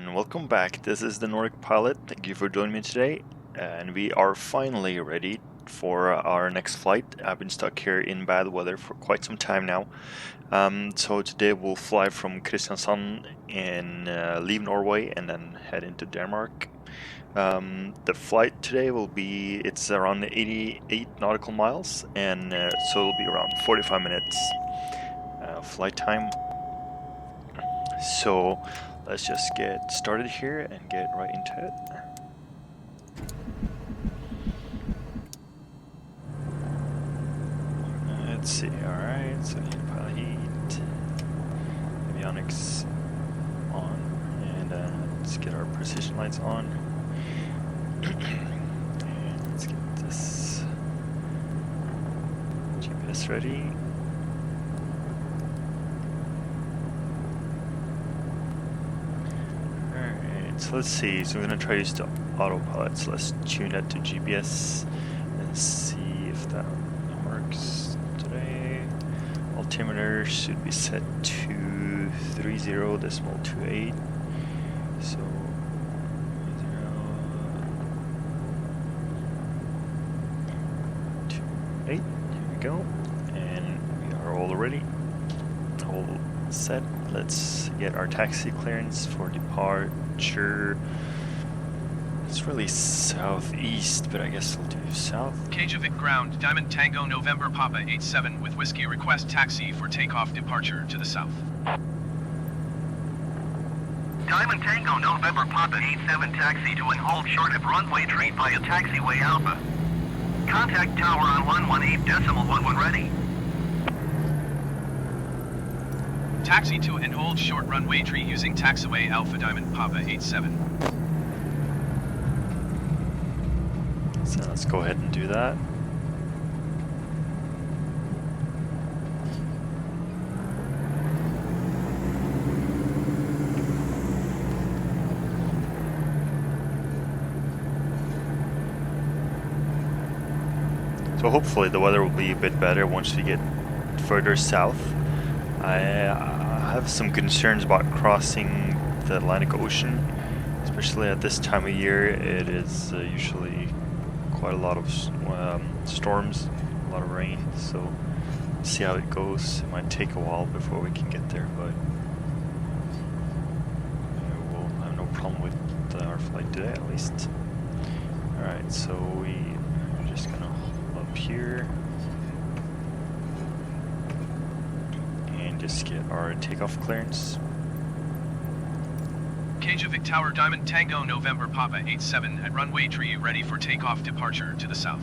and welcome back. This is the Nordic Pilot. Thank you for joining me today, and we are finally ready for our next flight. I've been stuck here in bad weather for quite some time now. So today we'll fly from Kristiansand and leave Norway and then head into Denmark. The flight today will be, it's around 88 nautical miles, and so it'll be around 45 minutes flight time. So let's just get started here and get right into it. Let's see, alright, so pilot heat, avionics on, and let's get our precision lights on. And let's get this GPS ready. So let's see, so we're going to try to use the autopilot, so let's tune that to GPS and see if that works today. Altimeter should be set to 30.28, so 0.28, here we go, and we are all ready, all set. Let's get our taxi clearance for departure. It's really southeast, but I guess we'll do south. Kajavik ground, Diamond Tango November Papa 87 with whiskey, request taxi for takeoff departure to the south. Diamond Tango November Papa 87 taxi to and hold short of runway tree via taxiway Alpha. Contact tower on 118.11 ready. Taxi to and hold short runway tree using taxiway Alpha Diamond Papa 87. So let's go ahead and do that. So hopefully the weather will be a bit better once we get further south. I have some concerns about crossing the Atlantic Ocean, especially at this time of year. It is usually quite a lot of storms, a lot of rain, so we'll see how it goes. It might take a while before we can get there, but we'll have no problem with our flight today at least. Alright, so we are just gonna hold up here. Just get our takeoff clearance. Kajavik Tower Diamond Tango November Papa 87 at runway tree ready for takeoff departure to the south.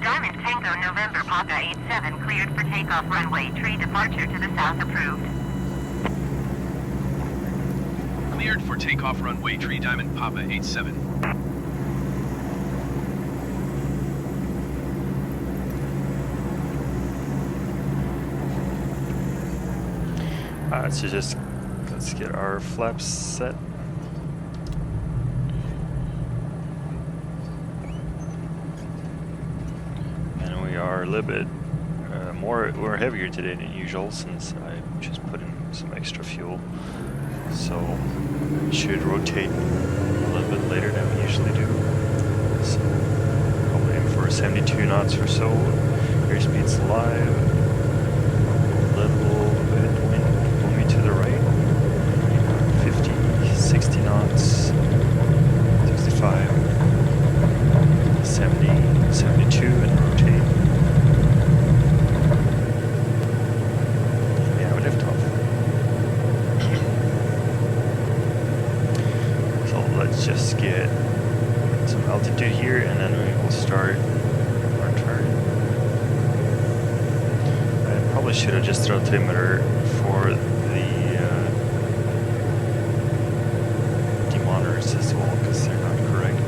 Diamond Tango November Papa 87 cleared for takeoff runway tree departure to the south approved. Cleared for takeoff runway tree Diamond Papa 87. So just let's get our flaps set. And we are a little bit we're heavier today than usual since I just put in some extra fuel. So we should rotate a little bit later than we usually do. So probably aim for 72 knots or so. Airspeed's live. A little bit wind to the right, 50, 60 knots, 65, 70, 72, and rotate. Yeah, we lift off. So let's just get some altitude here and then we will start our turn. I probably should have just thrown altimeter for as well, because they're not correct.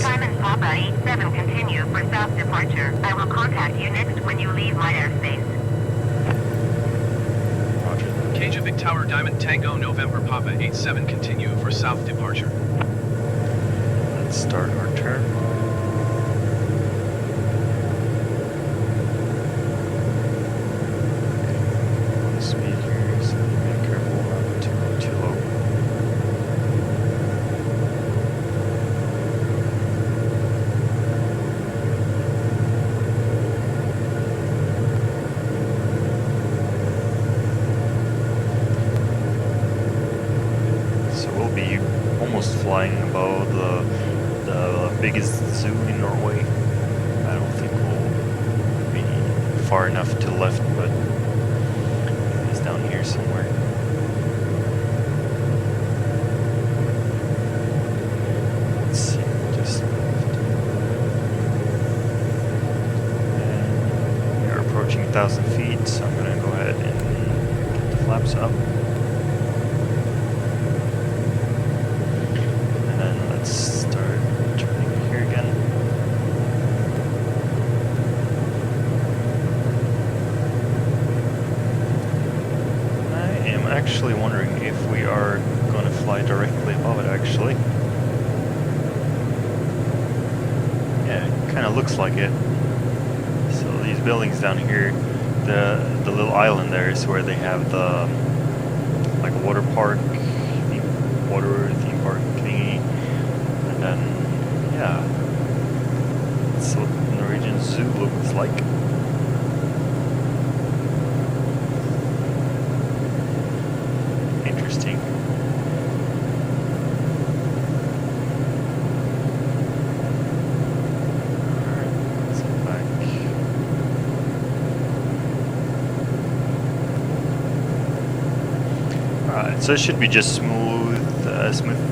Diamond Papa 87 continue for south departure. I will contact you next when you leave my airspace. Roger that. Kajavik Tower Diamond Tango November Papa 87 continue for south departure. Let's start our turn. Speed here is almost flying above the biggest zoo in Norway. I don't think we'll be far enough to the left, but it's down here somewhere. Let's see, just left. And we are approaching 1,000 feet, so I'm gonna go ahead and get the flaps up. And then let's start turning here again. I am actually wondering if we are going to fly directly above it, actually. Yeah, it kind of looks like it. So these buildings down here, the little island there is where they have the like water park, water theme park thingy, and then yeah, that's what the Norwegian Zoo looks like. Interesting. Alright, let's go back. Alright, so it should be just smooth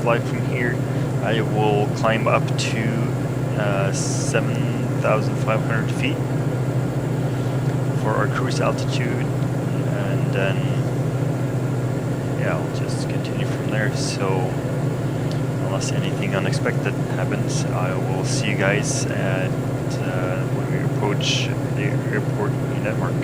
flight from here. I will climb up to 7,500 feet for our cruise altitude, and then yeah, I'll just continue from there. So unless anything unexpected happens, I will see you guys at when we approach the airport in Denmark.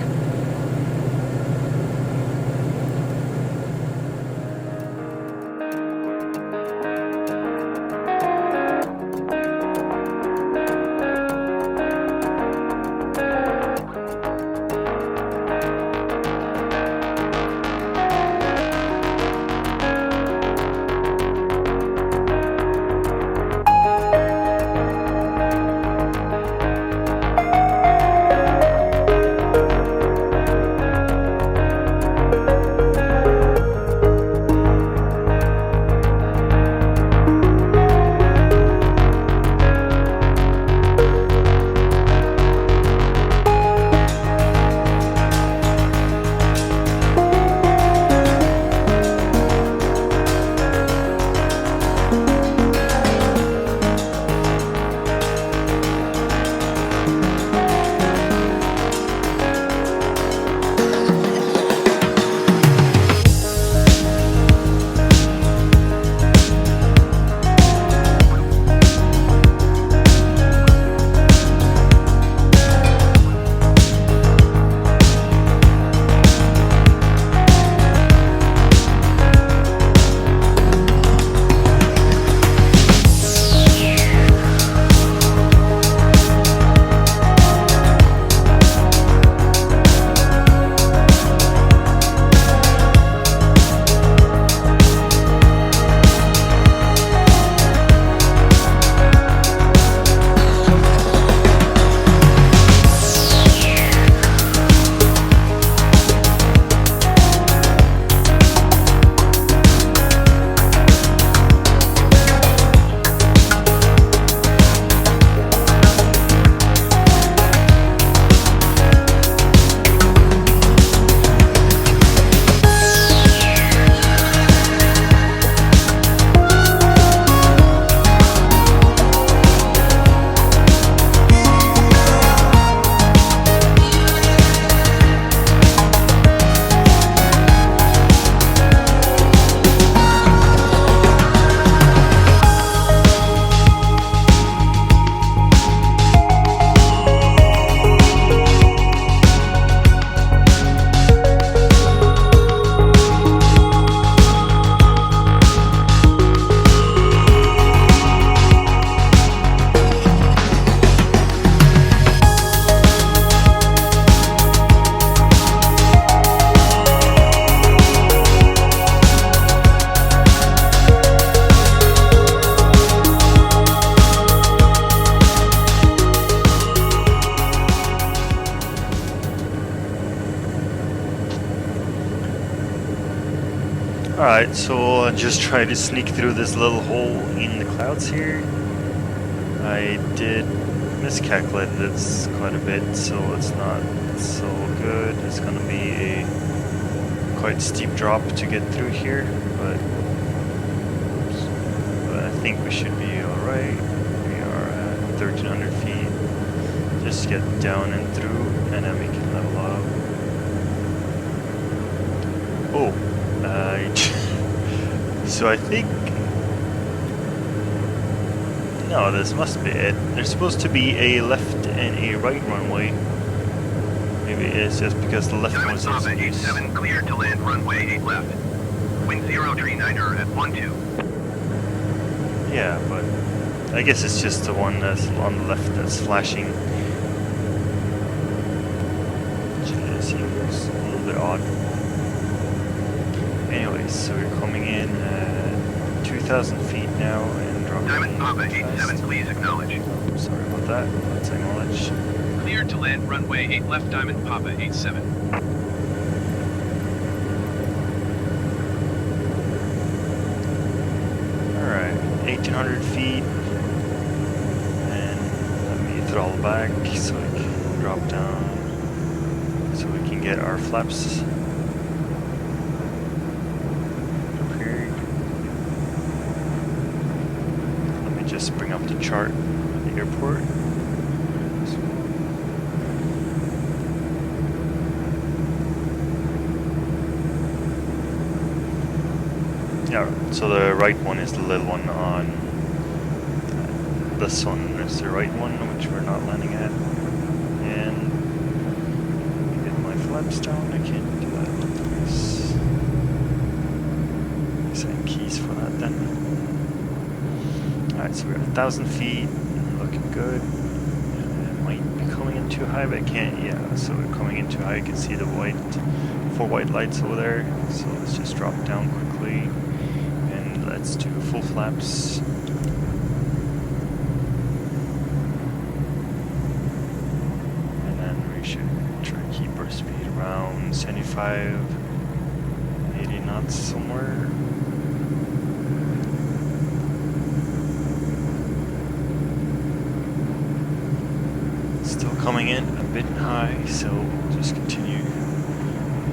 Alright, so I'll just try to sneak through this little hole in the clouds here. I did miscalculate this quite a bit, so it's not so good. It's gonna be a quite steep drop to get through here, but I think we should be alright. We are at 1300 feet. Just get down and through, and then we can level up. Oh, so I think, no, this must be it. There's supposed to be a left and a right runway. Maybe it's just because the left one was Papa 87 cleared to land runway 8 left. Wind 039er at 12. Yeah, but I guess it's just the one that's on the left that's flashing. Which seems a little bit odd. Anyways, so we're coming in at 2,000 feet now and dropping. Diamond Papa 87, fast. please acknowledge. Oh, sorry about that. Let's acknowledge. Cleared to land runway 8 left, Diamond Papa 87. Alright, 1,800 feet. And let me throttle back so we can drop down. So we can get our flaps. Just bring up the chart at the airport. Yeah, so the right one is the little one on this one is the right one, which we're not landing at. And get my flaps down. I can't do that. Send keys for that then. Alright, so we're at 1,000 feet, looking good. It might be coming in too high, but I can't, yeah, so we're coming in too high. You can see the four white lights over there. So let's just drop down quickly, and let's do full flaps. And then we should try to keep our speed around 75, 80 knots somewhere. Coming in a bit high, so just continue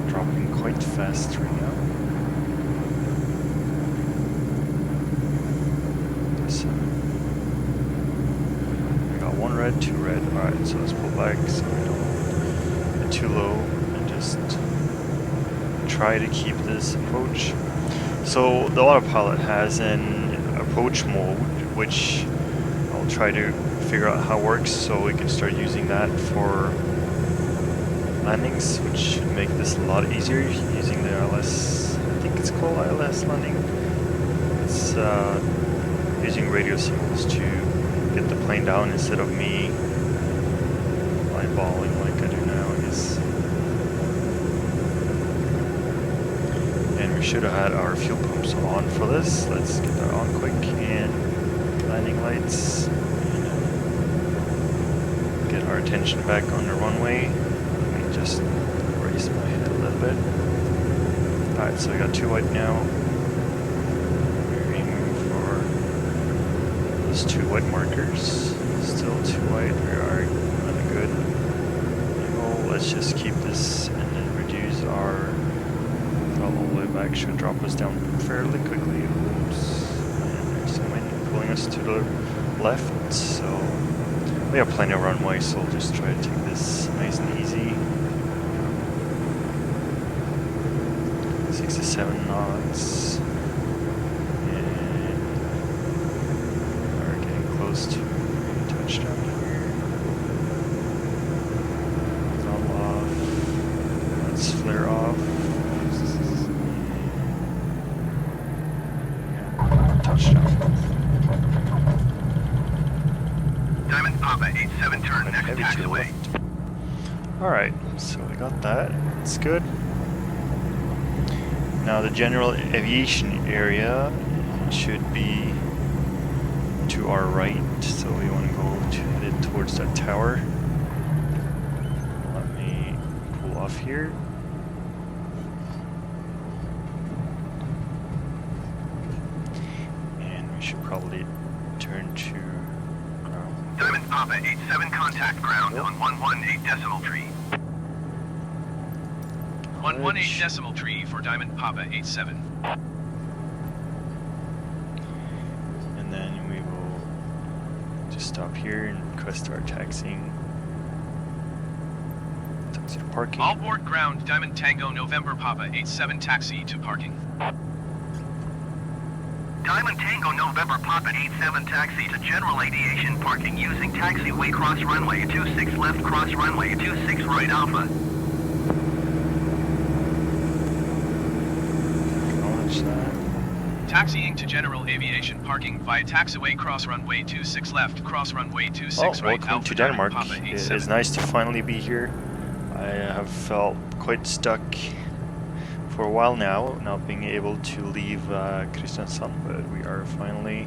dropping quite fast right now. So I got one red, two red. Alright, so let's pull back so we don't get too low and just try to keep this approach. So the autopilot has an approach mode, which I'll try to figure out how it works so we can start using that for landings, which should make this a lot easier using the ILS. I think it's called ILS landing. It's using radio signals to get the plane down instead of me eyeballing like I do now, I guess. And we should have had our fuel pumps on for this. Let's get that on quick, and landing lights. Our attention back on the runway. Let me just raise my head a little bit. Alright, so we got two white now. We're aiming for those two white markers. Still two white. We are on a good angle. Let's just keep this and then reduce our throttle all the way back. Should drop us down fairly quickly. Oops. And there's some wind pulling us to the left, so we have plenty of runway, so we'll just try to take this nice and easy. 67 knots. And we're getting close to a touchdown here. Throttle off. Let's flare off. Yeah, touchdown. Diamond Papa 87, turn next taxiway. Alright, so we got that. It's good. Now the general aviation area should be to our right, so we want to go headed towards that tower. Let me pull off here. should probably turn to ground. Diamond Papa 87, contact ground on 118.3. 118.3 for Diamond Papa 87. And then we will just stop here and request our taxiing. Taxi to parking. Aalborg ground, Diamond Tango November Papa 87, taxi to parking. Diamond Tango November Papa 87 taxi to general aviation parking using taxiway cross runway 26 left cross runway 26 right Alpha. Acknowledge that. Taxiing to general aviation parking via taxiway cross runway 26 left cross runway 26 right Welcome Alpha to Denmark. Diamond Papa It 87. is nice to finally be here. I have felt quite stuck for a while now, not being able to leave Kristiansand, but we are finally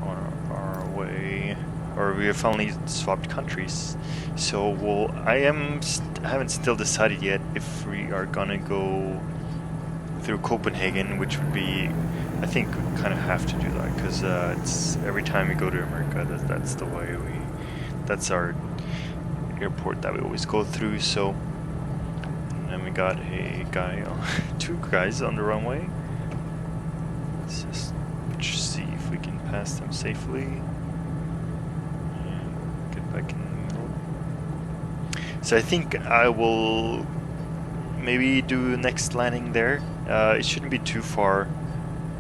on our way, or we have finally swapped countries. So I haven't still decided yet if we are gonna go through Copenhagen, which would be, I think we kind of have to do that, because it's every time we go to America, that's the way that's our airport that we always go through. So and then we got a guy, two guys on the runway. Let's just see if we can pass them safely and get back in the middle. So I think I will maybe do next landing there. It shouldn't be too far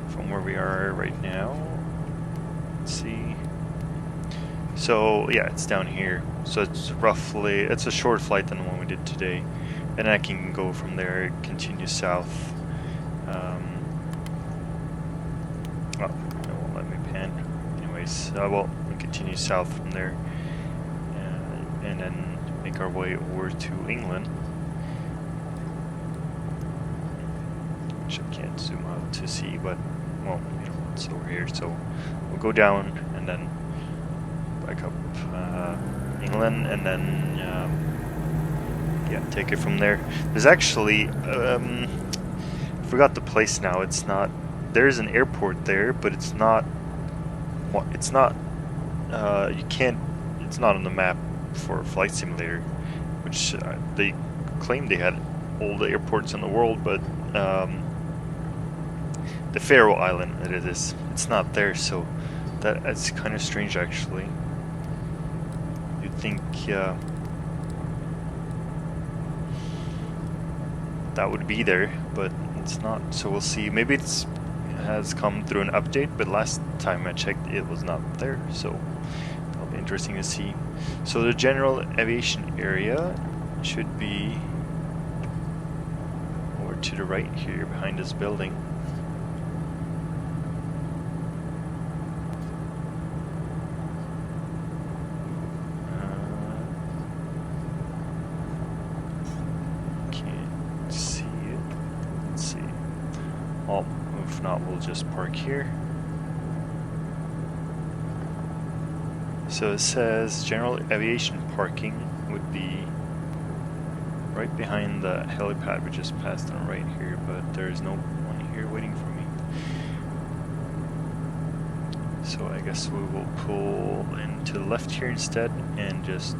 from where we are right now. Let's see. So yeah, it's down here. So it's a short flight than the one we did today. And I can go from there, continue south. Well, it won't let me pan. Anyways, we'll continue south from there. And then make our way over to England. Which I can't zoom out to see, but, well, it's over here. So we'll go down and then back up England, and then yeah, take it from there. There's actually forgot the place now. It's not. There's an airport there, but it's not. It's not. You can't. It's not on the map for Flight Simulator, which they claimed they had all the airports in the world, but the Faroe Island, it is. It's not there, so that's kind of strange, actually. You'd think that would be there, but it's not. So we'll see. Maybe it has come through an update, but last time I checked, it was not there. So that'll be interesting to see. So the general aviation area should be over to the right here, behind this building. Well, if not, we'll just park here. So it says general aviation parking would be right behind the helipad we just passed on right here, but there's no one here waiting for me. So I guess we will pull into the left here instead and just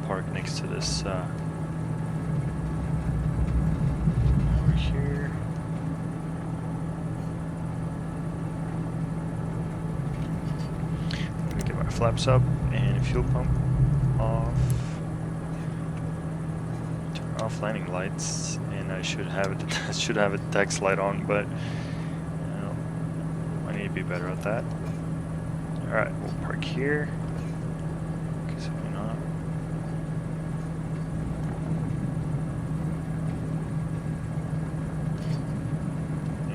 park next to this over here. Flaps up and fuel pump off. Turn off landing lights, and I should have it. I should have a tax light on, but I need to be better at that. All right, we'll park here. Because why not?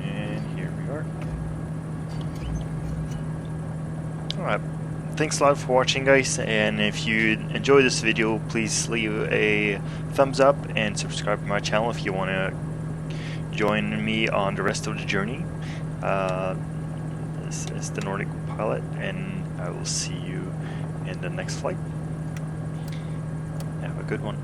And here we are. All right. Thanks a lot for watching, guys, and if you enjoyed this video, please leave a thumbs up and subscribe to my channel if you want to join me on the rest of the journey. This is the Nordic Pilot, and I will see you in the next flight. Have a good one.